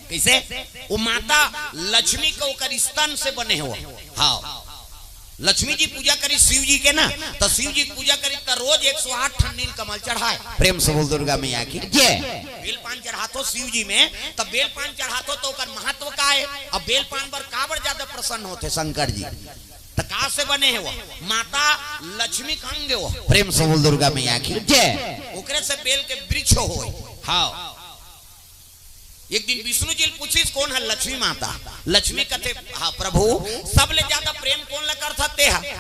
कैसे? वो माता लक्ष्मी को कर स्तन से बने हो। हाँ, लक्ष्मी जी पूजा करी शिव जी के ना, तो शिव जी पूजा करी तो रोज 108 ठन नील कमल चढ़ाए। प्रेम से बोल दुर्गा मैया की जय। बेलपान चढ़ातो शिव जी में, तब बेलपान चढ़ातो तो कर महत्व का है। अब बेलपान पर काबर ज्यादा प्रसन्न होते शंकर जी, तो का से बने है वो? माता लक्ष्मी कंगे हो। प्रेम से बोल दुर्गा मैया की जय। ओकरे से बेल के वृक्ष हो। हाँ, एक दिन विष्णु जी पूछिस कौन है? लक्ष्मी माता। लक्ष्मी कथे हाँ प्रभु सबले ज्यादा प्रेम कौन ल करता ते है?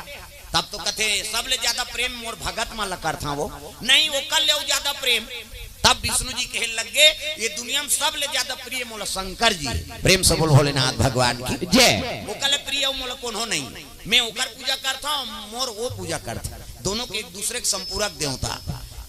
तब तो कथे सबले ज्यादा प्रेम मोर भगत मा ल करता वो नहीं, वो कल ले ज्यादा प्रेम। तब विष्णु जी कहे लगे ये दुनिया में सबले ज्यादा प्रिय मोला शंकर जी। प्रेम से बोल भोलेनाथ भगवान की जय। वो कल प्रिय मोला कौन हो नहीं, मैं ओकर पूजा करता हूँ, मोर वो पूजा करता। दोनों के एक दूसरे के संपूरक देवता।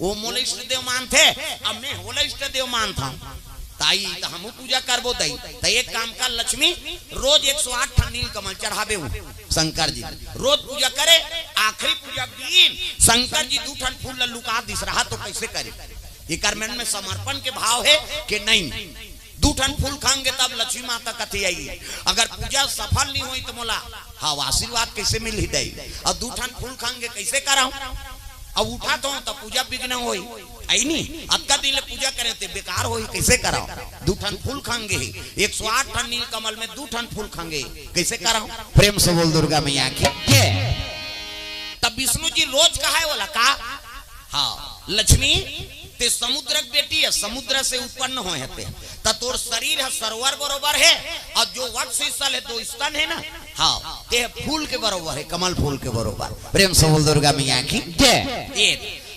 वो मोला इष्ट देव मानते, अब मैं होला इष्ट देव मानता हूँ। ताई तो हम पूजा करबो दई तो एक काम कर, लक्ष्मी रोज 108 ठन नील कमल चढ़ावे हूँ शंकर जी, रोज पूजा करे। आखिरी पूजा दिन शंकर जी 2 ठन फूल लुका दिस रहा तो कैसे करे? ये मन में समर्पण के भाव है कि नहीं 2 ठन फूल खाएंगे तब लक्ष्मी माता कथी आई। अगर पूजा सफल नहीं हुई तो मोला हाँ आशीर्वाद कैसे मिल ही दई। और 2 ठन फूल खाएंगे कैसे कराऊं? अब उठा तो पूजा विघ्न होई आई नहीं। अक्का दिन पूजा करे तो बेकार होई, कैसे कराओ? 2 ठन फूल खाएंगे, 108 ठन नील कमल में 2 ठन फूल खाएंगे, कैसे कराओ? प्रेम से बोल दुर्गा मैया की जय। तब विष्णु जी रोज कहा है बोला का हाँ लक्ष्मी ते समुद्र की बेटी है, समुद्र से उत्पन्न हो है तो तोर शरीर है सरोवर बरोबर है, और जो वक्ष स्थल है 2 स्तन है ना, हाँ ते फूल के बरोबर है, कमल फूल के बरोबर। प्रेम से बोल दुर्गा मैया की जय।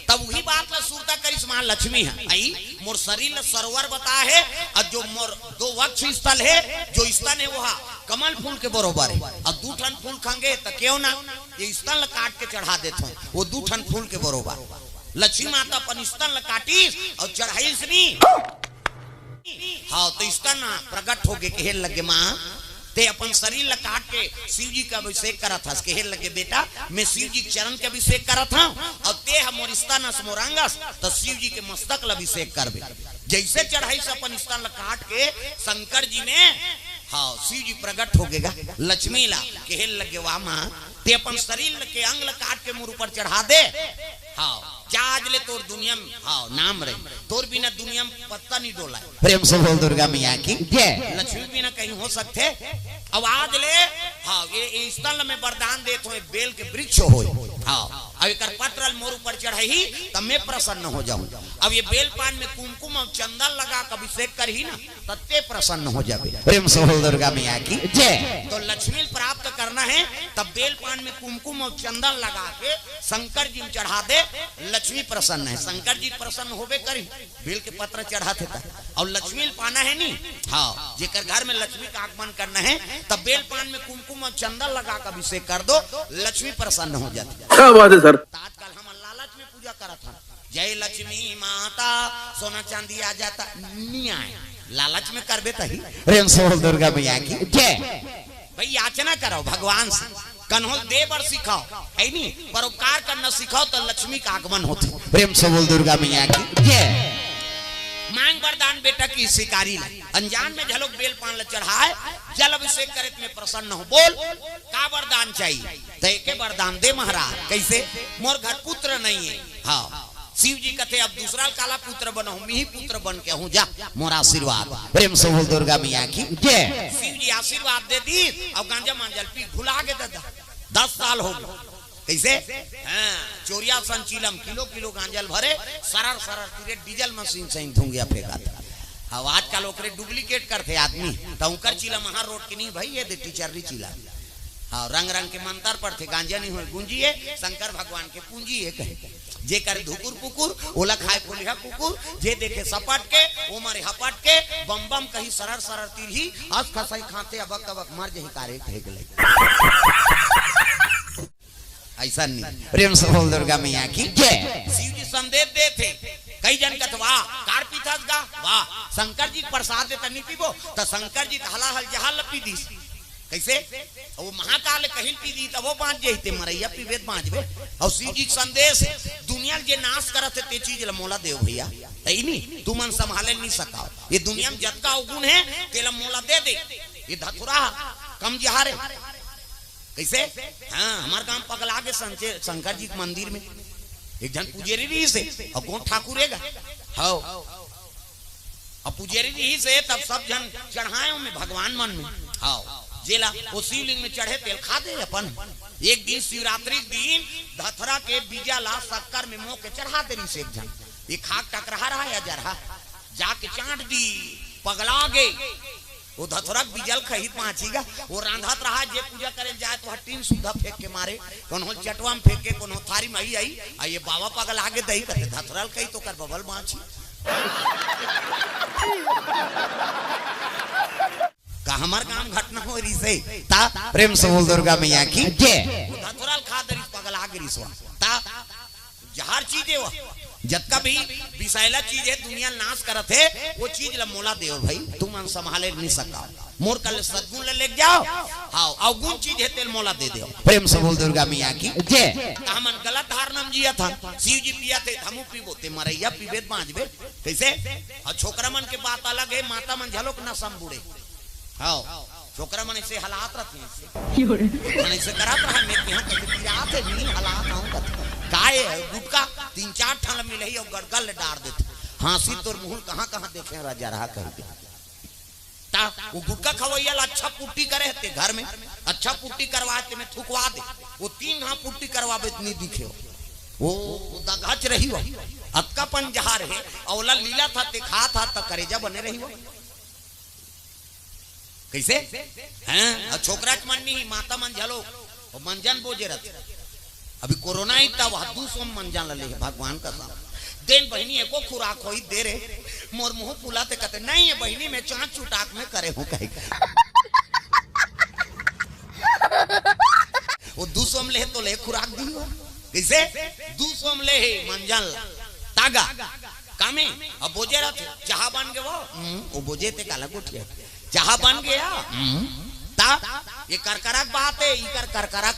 तब वही बात ला सूरता करिश्मा लक्ष्मी है आई मोर शरीर सरोवर बता है, और जो मोर 2 वक्ष स्थल है जो स्तन है वो कमल फूल के बरोबर है, और 2 ठन फूल खाएंगे तो क्यों ना ये स्तन काट के चढ़ा देते हैं वो 2 ठन फूल के बरोबर। लक्ष्मी माता अपन स्तन काटीस और चढ़ाईस नहीं, हाँ तो स्तन प्रकट हो गए कहे लगे माँ ते अपन शरीर ला काट के शिव जी का अभिषेक करा था। कहे लगे बेटा मैं शिव जी के चरण के अभिषेक करा था, और ते मोर स्तन मोरंगस तो शिव जी के मस्तक ला अभिषेक करबे। जैसे चढ़ाई से अपन स्तन ला काट के शंकर जी में हाँ शिव जी प्रकट हो गएगा। लक्ष्मी ला कहे लगे वाह माँ ते अपन शरीर के अंग ला काट के मोर ऊपर चढ़ा दे। हाँ आज ले तोर दुनिया में हाँ नाम रहे, तोर बिना दुनिया में पत्ता नहीं डोला। प्रेम से बोल दुर्गा मैया की जय। लक्ष्मी बिना कहीं हो सकते। अब आज ले हाँ ये स्थल में वरदान देते हो बेल के वृक्ष हो। हाँ अब एक पत्र मोर ऊपर चढ़ाई तब मैं प्रसन्न हो जाऊं। अब ये बेल पान में कुमकुम और चंदन लगा कर अभिषेक कर ही ना तत्ते प्रसन्न हो जाए। प्रेम से बोल दुर्गा मैया की जय। तो लक्ष्मी प्राप्त करना है तब बेल पान में कुमकुम और चंदन लगा के शंकर जी में चढ़ा दे, लक्ष्मी प्रसन्न है। शंकर जी प्रसन्न होबे करी बेल के पत्र चढ़ाते था। और लक्ष्मी पाना है नहीं हाँ जेकर घर में लक्ष्मी का आगमन करना है तब बेल पान में कुमकुम और चंदन लगा कर अभिषेक कर दो, लक्ष्मी प्रसन्न हो जाती है। क्या बात है सर। आजकल हम लालच में पूजा करा था, जय लक्ष्मी माता सोना चांदी आ जाता नहीं आए, लालच में करबे तही। प्रेम से बोल दुर्गा मैया की जय। भाई याचना करो भगवान से, कन्होल दे बर सिखाओ है नहीं, परोपकार करना सिखाओ तो लक्ष्मी का आगमन होते। प्रेम से बोल दुर्गा मैया की जय। मांग वरदान बेटा की शिकारी अनजान में झलोक बेल पान ल चढ़ाए जल अभिषेक करे में प्रसन्न हो। बोल का वरदान चाहिए तो एक वरदान दे महाराज। कैसे? मोर घर पुत्र नहीं है हाँ शिव जी कहते अब दूसरा काला पुत्र बनो, मैं ही पुत्र बन के हूँ, जा मोर आशीर्वाद। प्रेम से बोल दुर्गा मैया की जय। शिव जी आशीर्वाद दे दी। अब गांजा मांजल पी भुला के दे 10 साल हो गए। कैसे? हाँ चोरिया संचीलम किलो किलो गांजल भरे सरर सरर तीरे डीजल मशीन से धुंगिया फेंका था। अब आजकल ओकरे डुप्लीकेट करते आदमी तो उनकर चीला महा रोड की नहीं भाई ये दे टीचर चीला हाँ रंग रंग के मंत्र पढ़ते गांजा नहीं हो गुंजिए शंकर भगवान के पूंजी है कहे जे करे धुकुर कुकुर ओला खाए पुलिहा कुकुर जे देखे सपट के ओ मारे हपट के बम बम कहीं सरर सरर तीरही हंस खसाई खाते अबक अबक मर जही कारे कहे गले ऐसा नहीं। प्रेम से बोल दुर्गा मैया की जय। शिव जी संदेश दे थे कई जन कथ वाह कार पीथस गा वाह शंकर जी प्रसाद देता नहीं पीबो तो शंकर जी हला हल जहा लपी दी कैसे वो महाकाल कहिल पी दी तब वो बांच जइते मरैया पीवेत बांचबे। और शिव जी संदेश दुनिया जे नाश करत है ते चीज ल मोला देव भैया तई नहीं तू मन संभाले नहीं सका। ये दुनिया में जतका अवगुण है तेला मोला दे दे। ये धतुरा कम जहारे कैसे हाँ हमार गांव पगला के शंकर जी के मंदिर में एक जन पुजेरी रही से और कौन ठाकुरेगा हाँ अब पुजेरी रही से तब सब जन चढ़ाए में भगवान मन में हाँ जेला वो शिवलिंग में चढ़े तेल खा दे अपन। एक दिन शिवरात्रि दिन धतरा के बीजा ला शक्कर में मोह के चढ़ा दे से एक जन ये खाक टकरा रहा है जरा जाके चाट दी पगला गए वो धतरा बीजल खही पाँचीगा वो रांधत रहा जे पूजा करे जाए तो टीन सुधा फेंक के मारे कोनो चटवा में फेंक के कोनो थारी में आई आ ये बाबा पगल आगे दही करते धतरल कही तो कर बबल बाँची का हमार काम घटना हो रही से ता प्रेम से बोल दुर्गा मैया की जय। धतुराल खा दरी पगल आगे रिसवा ता जहर चीज है वो जतका भी विषैला चीज है दुनिया नाश करत है वो चीज ला मोला देव भाई तुम मन संभाले नहीं सका। मोर कल सद्गुण ले जाओ हां अवगुण चीज है तेल मोला दे दो। प्रेम से बोल दुर्गा मैया की जय। हमन गलत धारणा में जिया था शिव जी पिया थे हमू पीबो ते मरैया पीबेत बांचबे कैसे। और छोकरा मन के बात अलग है माता मन झलोक ना संबुड़े हाँ छोकरा मन ऐसे हालात रहते मन ऐसे करत रहा मैं यहां तक पिया थे नहीं हालात आऊंगा काय गुटका 3-4 ठाल मिले और गड़गड़ ले डार देते हांसी तोर मुंह कहां देखे राजा रहा करके ता वो गुटका खवैया अच्छा पुट्टी करे थे घर में अच्छा पुट्टी करवाते में थुकवा दे वो 3 हां पुट्टी करवाबे इतनी दिखे वो दगच रही हो अतकापन जहार है औला लीला था ते खा था त करेजा बने रही हो कैसे हैं छोकरा के मन नहीं माता मन झलो और मंजन बोझे रहते अभी कोरोना ही तब हद्दू सोम मंजन ले भगवान का साथ देन बहनी एको खुराक होई दे रे मोर मुंह फुलाते कहते नहीं है बहनी में चांद चुटाक में करे हूं कहे वो दूसोम ले तो ले खुराक दी हो कैसे दूसोम ले मंजन तागा कामे अब बोझे रहते चाह बन गए वो बोझे ते काला गुठिया चाह बन गया ता ये करकरक बात है इकर करकरक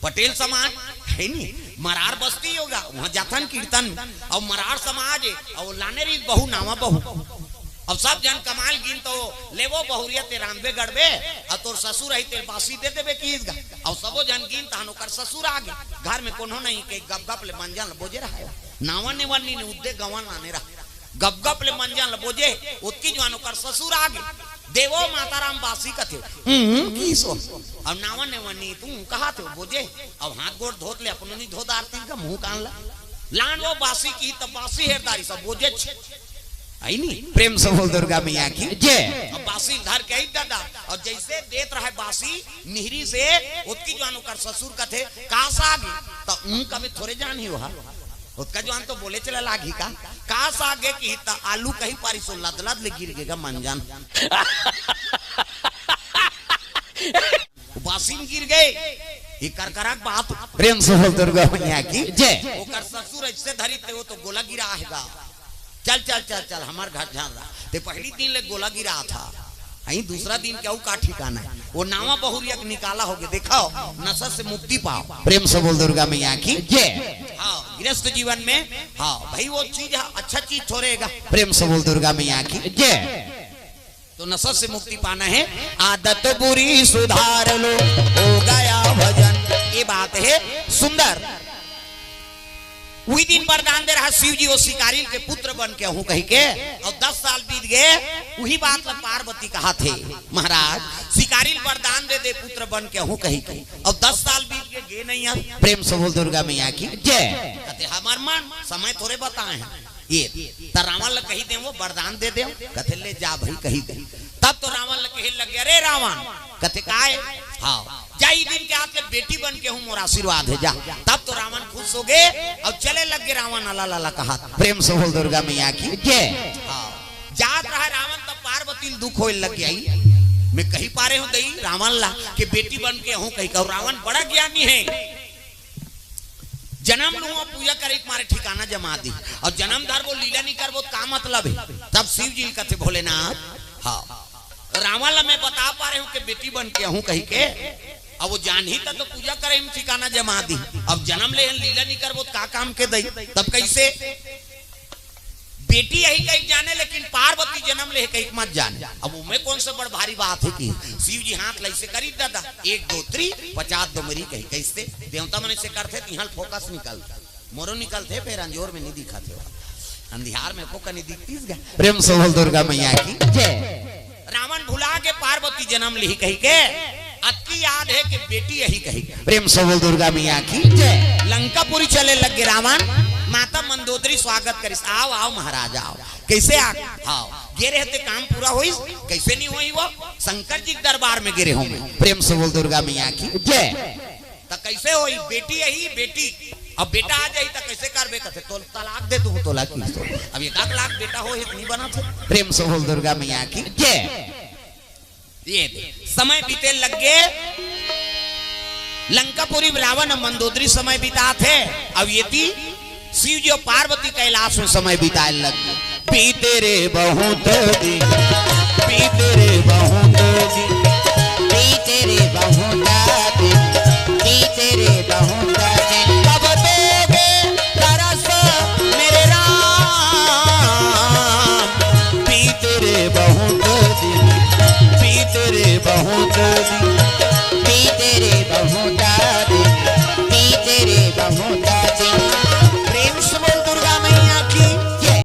पटेल समाज है नहीं मरार बस्ती होगा वहां जाथन कीर्तन और मरार समाज है और लाने रही बहु नावा बहु अब सब जन कमाल गिन तो लेवो बहुरिया ते रामबे गड़बे और तोर ससुर आई ते बासी दे देबे कीसगा और सबो जन गिन तानो कर ससुर आगे घर में कोनो नहीं के गप गप ले मंजन बोझे रहा है नावा ने वन्नी ने उद्दे गवन आने रहा गप गप ले मंजन बोझे उतकी जवानो कर ससुर आगे देवो माताराम बासी कथे कीसो अब नावा ने वन्नी तू कहा थे बोझे अब हाथ गोड़ धोत ले अपनो नहीं धोत आरती का मुंह कान ला लान वो बासी की तब बासी हेरदारी सब बोझे आई नहीं। प्रेम से बोल दुर्गा मैया की जय। अब बासी धर के ही दादा और जैसे देत रहा बासी निहरी से उतकी जवानो कर ससुर कथे कास आगे तो उनका भी थोड़े जान ही हुआ उसका जवान तो बोले चला लागी का कास आगे की ता आलू कहीं पारी सो लदलद ले गिर गएगा मंजन बासी में गिर गए ये करकरक बात। प्रेम से बोल दुर्गा मैया की जय। वो कर ससुर ऐसे धरी थे वो तो गोला गिरा हैगा चल चल चल चल हमार घर जान रहा ते पहली दिन ले गोला गिरा था आई दूसरा दिन क्या का ठिकाना है वो नावा बहुरिया निकाला होगे दिखाओ नशा से मुक्ति पाओ। प्रेम से बोल दुर्गा मैया की जय। हाँ गृहस्थ जीवन में हाँ भाई वो चीज अच्छा चीज छोड़ेगा। प्रेम से बोल दुर्गा मैया की जय। तो नशा से मुक्ति पाना है आदत बुरी सुधार लो हो गया भजन ये बात है सुंदर। वही दिन वरदान दे रहा शिव जी वो शिकारी के पुत्र बन के हूँ कही के और 10 साल बीत गए वही बात पार्वती कहा थे महाराज शिकारी वरदान दे दे पुत्र बन के हूँ कही के और 10 साल बीत के गे नहीं है। प्रेम से बोल दुर्गा मैया की जय। कहते हमार मन समय थोड़े बताए हैं ये रावण कही दे वो वरदान दे दे कहते ले जा भाई कही दे तब तो रावण कहे लगे अरे रावण कहते काय हाँ जाई दिन के आके बेटी बन के हूँ मोर आशीर्वाद है जा तब तो रावण खुश हो गए और चले लगे रावण अला लाला कहा। प्रेम से बोल दुर्गा मैया की जय। जात रहा रावण तब पार्वती दुख हो लग गई मैं कही पा रहे हूँ दई रावण ला के बेटी बन के हूँ कही कहूँ रावण बड़ा ज्ञानी है जन्म लू पूजा करे मारे ठिकाना जमा दी और जन्म धर वो लीला नहीं कर वो का मतलब है। तब शिव जी कहते भोलेनाथ हाँ रावण ला मैं बता पा रहे हूँ कि बेटी बन के हूँ कही के, अब वो जान ही तो पूजा करे ठिकाना जमा दी। अब जन्म ले लीला नहीं करबो का काम के दई, तब कैसे बेटी यही कहीं जाने लेकिन पार्वती जन्म ले कहीं मत जाने। अब उनमें कौन सा बड़ भारी बात है कि शिव जी हाथ लैसे करी दादा 1 2 3 50 दो मरी कही कैसे देवता मन से करते यहाँ फोकस निकलता मोरो निकलते फिर अंजोर में नहीं दिखा थे अंधियार में फोकस नहीं दिखती। प्रेम से बोल दुर्गा मैया की जय। रावण भुला के पार्वती जन्म ली कही के अति याद है कि बेटी यही कही। प्रेम से बोल दुर्गा मैया की जय। लंकापुरी चले लग गए रावण, माता मंदोदरी स्वागत करिस, आओ आओ महाराजा आओ। कैसे आओ गे रहते काम पूरा होई कैसे नहीं होई वो शंकर जी दरबार में गिरे होंगे। प्रेम से बोल दुर्गा मैया की जय। तो कैसे होई बेटी यही बेटी, अब बेटा आ जाई तो कैसे करबे कहते तो तलाक दे तू तोला की तो अब 1 लाख बेटा हो इतनी बना थे। प्रेम से बोल दुर्गा मैया की जय। ये समय बीते लग गए लंकापुरी रावण मंदोदरी समय बिता थे। अब ये थी शिव जी और पार्वती कैलाश में समय बिताए लग गए। बीते रे बहुत दिन